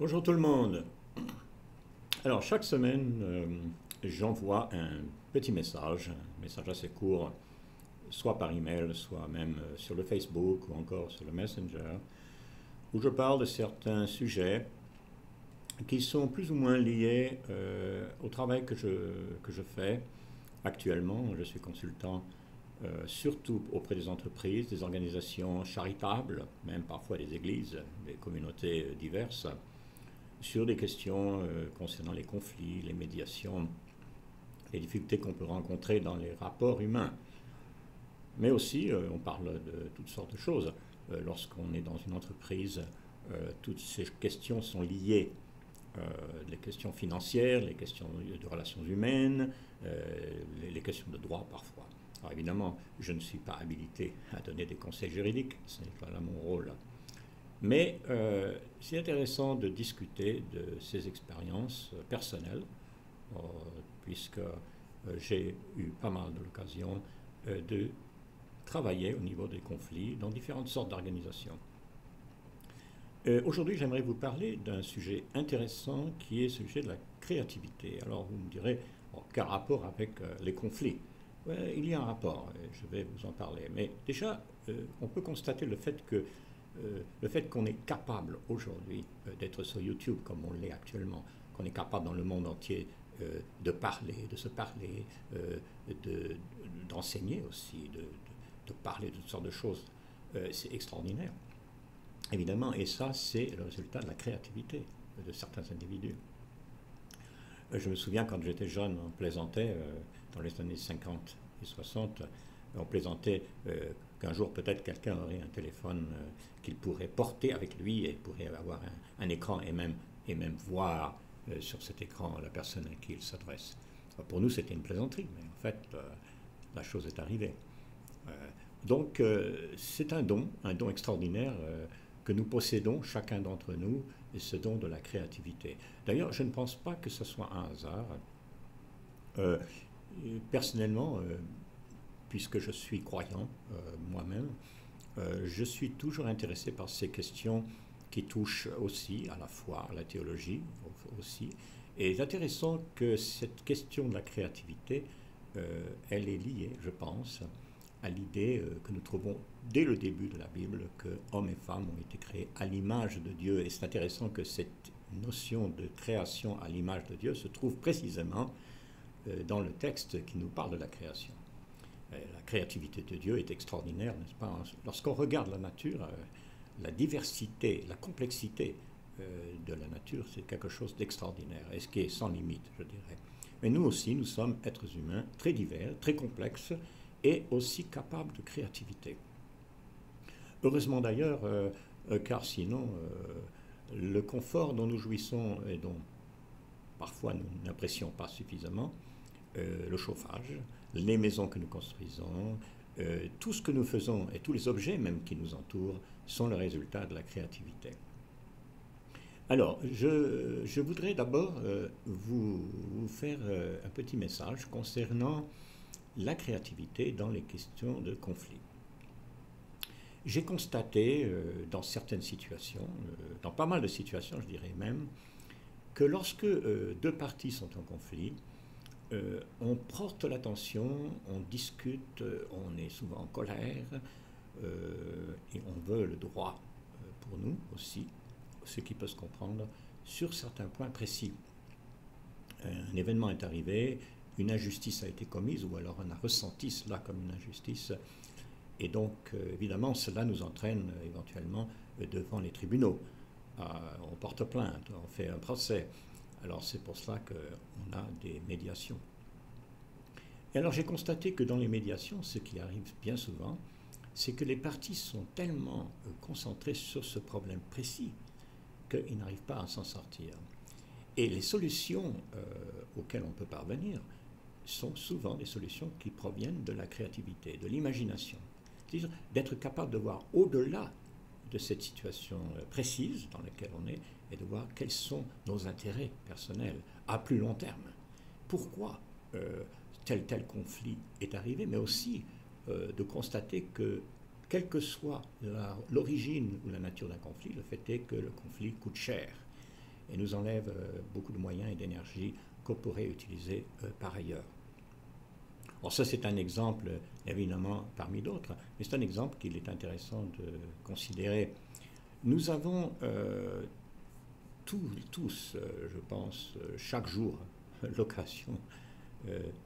Bonjour tout le monde. Alors chaque semaine, j'envoie un petit un message assez court, soit par email, soit même sur le Facebook ou encore sur le Messenger, où je parle de certains sujets qui sont plus ou moins liés au travail que je fais actuellement. Je suis consultant surtout auprès des entreprises, des organisations charitables, même parfois des églises, des communautés diverses, sur des questions concernant les conflits, les médiations, les difficultés qu'on peut rencontrer dans les rapports humains. Mais aussi, on parle de toutes sortes de choses. Lorsqu'on est dans une entreprise, toutes ces questions sont liées. Les questions financières, les questions de relations humaines, les questions de droit parfois. Alors évidemment, je ne suis pas habilité à donner des conseils juridiques, ce n'est pas là mon rôle. Mais c'est intéressant de discuter de ces expériences personnelles, puisque j'ai eu pas mal de l'occasion de travailler au niveau des conflits dans différentes sortes d'organisations. Aujourd'hui, j'aimerais vous parler d'un sujet intéressant qui est ce sujet de la créativité. Alors vous me direz, quel rapport avec les conflits? Ouais, il y a un rapport, et je vais vous en parler. Mais déjà, on peut constater le fait qu'on est capable aujourd'hui d'être sur YouTube comme on l'est actuellement, qu'on est capable dans le monde entier de parler, de se parler, d'enseigner aussi, de parler de toutes sortes de choses, c'est extraordinaire. Évidemment, et ça, c'est le résultat de la créativité de certains individus. Je me souviens quand j'étais jeune, on plaisantait, dans les années 50 et 60, on plaisantait qu'un jour peut-être quelqu'un aurait un téléphone qu'il pourrait porter avec lui et pourrait avoir un écran et même voir sur cet écran la personne à qui il s'adresse. Pour nous, c'était une plaisanterie, mais en fait, la chose est arrivée. Donc, c'est un don extraordinaire que nous possédons, chacun d'entre nous, et ce don de la créativité. D'ailleurs, je ne pense pas que ce soit un hasard. Personnellement, puisque je suis croyant moi-même, je suis toujours intéressé par ces questions qui touchent aussi à la foi, à la théologie aussi. Et c'est intéressant que cette question de la créativité, elle est liée, je pense, à l'idée que nous trouvons dès le début de la Bible que hommes et femmes ont été créés à l'image de Dieu. Et c'est intéressant que cette notion de création à l'image de Dieu se trouve précisément dans le texte qui nous parle de la création. La créativité de Dieu est extraordinaire, n'est-ce pas? Lorsqu'on regarde la nature, la diversité, la complexité de la nature, c'est quelque chose d'extraordinaire, et ce qui est sans limite, je dirais. Mais nous aussi, nous sommes êtres humains très divers, très complexes, et aussi capables de créativité. Heureusement d'ailleurs, car sinon, le confort dont nous jouissons et dont parfois nous n'apprécions pas suffisamment, le chauffage, les maisons que nous construisons, tout ce que nous faisons et tous les objets même qui nous entourent sont le résultat de la créativité. Alors, je voudrais d'abord vous faire un petit message concernant la créativité dans les questions de conflit. J'ai constaté dans certaines situations, dans pas mal de situations je dirais même, que lorsque deux parties sont en conflit, on porte l'attention, on discute, on est souvent en colère et on veut le droit pour nous aussi, ce qui peut se comprendre sur certains points précis. Un événement est arrivé, une injustice a été commise ou alors on a ressenti cela comme une injustice et donc évidemment cela nous entraîne éventuellement devant les tribunaux. On porte plainte, on fait un procès. Alors c'est pour cela qu'on a des médiations. Et alors j'ai constaté que dans les médiations, ce qui arrive bien souvent, c'est que les parties sont tellement concentrées sur ce problème précis qu'ils n'arrivent pas à s'en sortir. Et les solutions auxquelles on peut parvenir sont souvent des solutions qui proviennent de la créativité, de l'imagination. C'est-à-dire d'être capable de voir au-delà de cette situation précise dans laquelle on est et de voir quels sont nos intérêts personnels à plus long terme. Pourquoi tel conflit est arrivé, mais aussi de constater que quelle que soit l'origine ou la nature d'un conflit, le fait est que le conflit coûte cher. et nous enlève beaucoup de moyens et d'énergie qu'on pourrait utiliser par ailleurs. Alors ça, c'est un exemple, évidemment, parmi d'autres, mais c'est un exemple qu'il est intéressant de considérer. Nous avons tous, je pense, chaque jour, l'occasion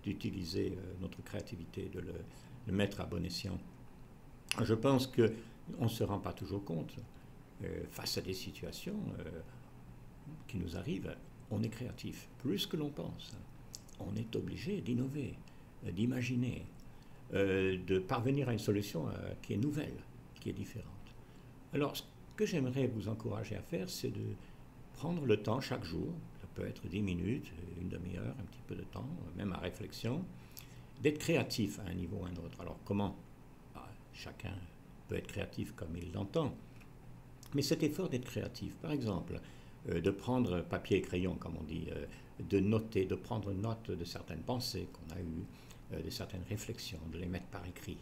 d'utiliser notre créativité, de le mettre à bon escient. Je pense qu'on ne se rend pas toujours compte, face à des situations qui nous arrivent, on est créatif, plus que l'on pense. On est obligé d'innover, d'imaginer, de parvenir à une solution qui est nouvelle, qui est différente. Alors, ce que j'aimerais vous encourager à faire, c'est de prendre le temps chaque jour, ça peut être 10 minutes, une demi-heure, un petit peu de temps, même à réflexion, d'être créatif à un niveau ou à un autre. Alors, comment? Chacun peut être créatif comme il l'entend, mais cet effort d'être créatif, par exemple, de prendre papier et crayon, comme on dit, de noter, de prendre note de certaines pensées qu'on a eues, de certaines réflexions, de les mettre par écrit.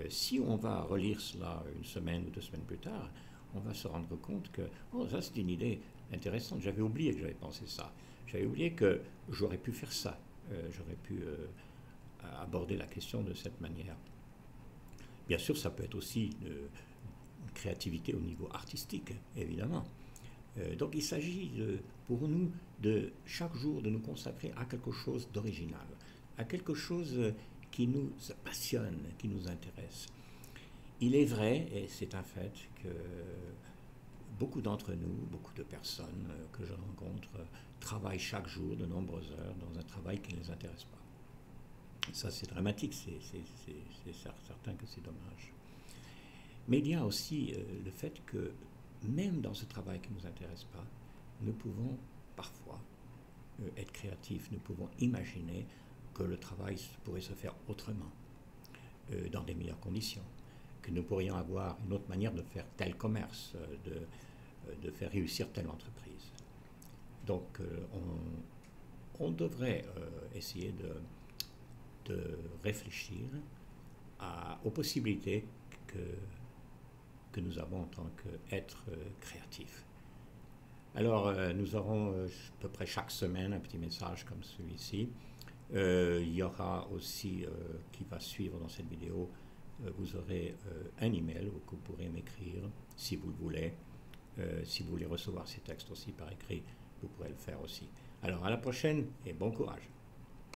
Si on va relire cela une semaine ou 2 semaines plus tard, on va se rendre compte que, oh, ça c'est une idée intéressante, j'avais oublié que j'avais pensé ça, j'avais oublié que j'aurais pu faire ça, j'aurais pu aborder la question de cette manière. Bien sûr, ça peut être aussi une créativité au niveau artistique, évidemment. Donc il s'agit pour nous de chaque jour de nous consacrer à quelque chose d'original, à quelque chose qui nous passionne, qui nous intéresse. Il est vrai, et c'est un fait, que beaucoup d'entre nous, beaucoup de personnes que je rencontre, travaillent chaque jour de nombreuses heures dans un travail qui ne les intéresse pas. Ça, c'est dramatique, c'est certain que c'est dommage. Mais il y a aussi le fait que même dans ce travail qui ne nous intéresse pas, nous pouvons parfois être créatifs, nous pouvons imaginer que le travail pourrait se faire autrement, dans des meilleures conditions, que nous pourrions avoir une autre manière de faire tel commerce, de faire réussir telle entreprise. Donc on devrait essayer de réfléchir aux possibilités que nous avons en tant qu'être créatif. Alors, nous aurons à peu près chaque semaine un petit message comme celui-ci. Il y aura aussi, qui va suivre dans cette vidéo, vous aurez un email que vous pourrez m'écrire si vous le voulez. Si vous voulez recevoir ces textes aussi par écrit, vous pourrez le faire aussi. Alors, à la prochaine et bon courage.